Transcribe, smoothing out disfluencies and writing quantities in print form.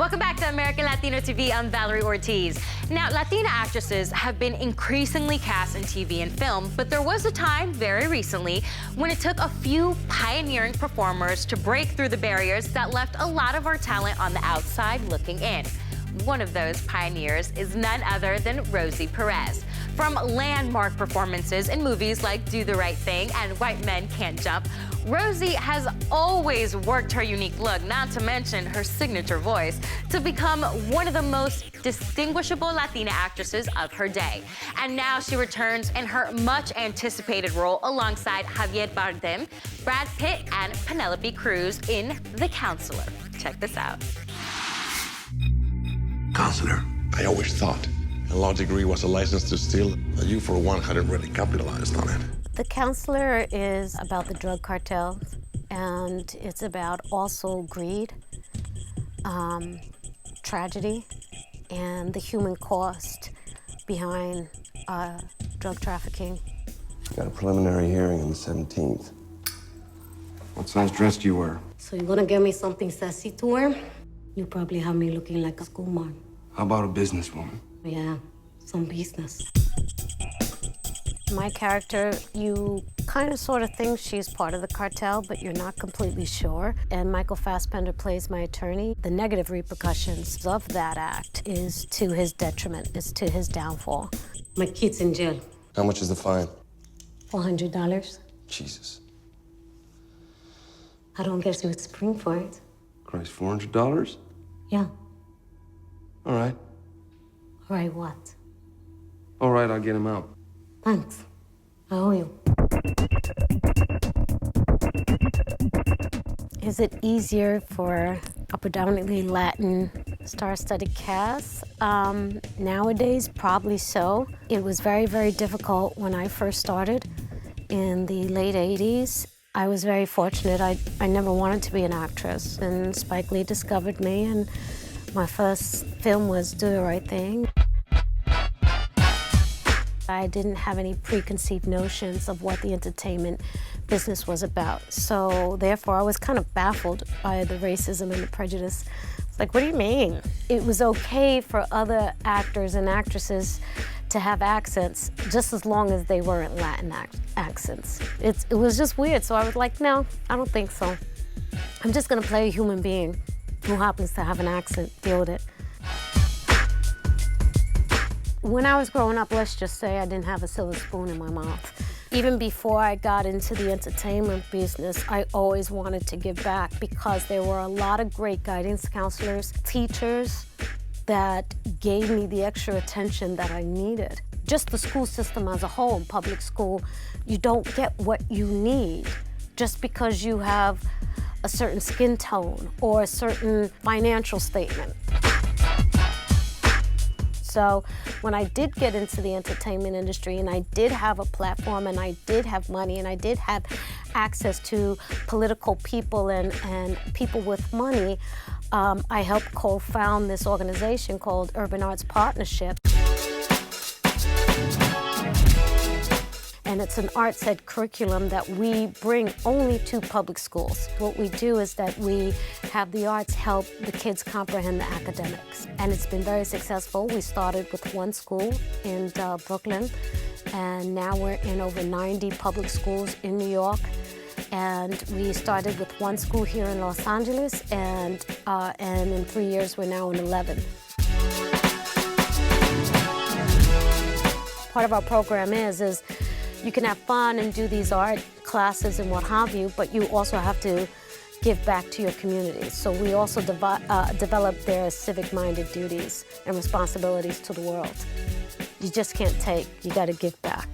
Welcome back to American Latino TV. I'm Valery Ortiz. Now, Latina actresses have been increasingly cast in TV and film, but there was a time very recently when it took a few pioneering performers to break through the barriers that left a lot of our talent on the outside looking in. One of those pioneers is none other than Rosie Perez. From landmark performances in movies like Do the Right Thing and White Men Can't Jump, Rosie has always worked her unique look, not to mention her signature voice, to become one of the most distinguishable Latina actresses of her day. And now she returns in her much-anticipated role alongside Javier Bardem, Brad Pitt, and Penelope Cruz in The Counselor. Check this out. Counselor, I always thought a law degree was a license to steal. You, for one, hadn't really capitalized on it. The Counselor is about the drug cartel, and it's about also greed, tragedy, and the human cost behind drug trafficking. Got a preliminary hearing on the 17th. What size dress do you wear? So you're gonna give me something sassy to wear? You probably have me looking like a schoolmarm. How about a businesswoman? Yeah, some business. My character, you kind of sort of think she's part of the cartel, but you're not completely sure. And Michael Fassbender plays my attorney. The negative repercussions of that act is to his detriment, is to his downfall. My kid's in jail. How much is the fine? $400. Jesus. I don't guess you would spring for it. Christ, $400? Yeah. All right. All right, what? All right, I'll get him out. Thanks. I owe you. Is it easier for a predominantly Latin star-studded cast? Nowadays, probably so. It was very, very difficult when I first started in the late 80s. I was very fortunate. I never wanted to be an actress, and Spike Lee discovered me, and my first film was Do the Right Thing. I didn't have any preconceived notions of what the entertainment business was about. So therefore, I was kind of baffled by the racism and the prejudice. It's like, what do you mean? It was okay for other actors and actresses to have accents just as long as they weren't Latin accents. It was just weird. So I was like, no, I don't think so. I'm just gonna play a human being who happens to have an accent, deal with it. When I was growing up, let's just say I didn't have a silver spoon in my mouth. Even before I got into the entertainment business, I always wanted to give back because there were a lot of great guidance counselors, teachers that gave me the extra attention that I needed. Just the school system as a whole, in public school, you don't get what you need just because you have a certain skin tone or a certain financial statement. So when I did get into the entertainment industry and I did have a platform and I did have money and I did have access to political people and people with money, I helped co-found this organization called Urban Arts Partnership. And it's an arts-ed curriculum that we bring only to public schools. What we do is that we have the arts help the kids comprehend the academics. And it's been very successful. We started with one school in Brooklyn, and now we're in over 90 public schools in New York. And we started with one school here in Los Angeles, and in 3 years, we're now in 11. Part of our program is you can have fun and do these art classes and what have you, but you also have to give back to your community. So we also develop their civic-minded duties and responsibilities to the world. You just can't take, you gotta give back.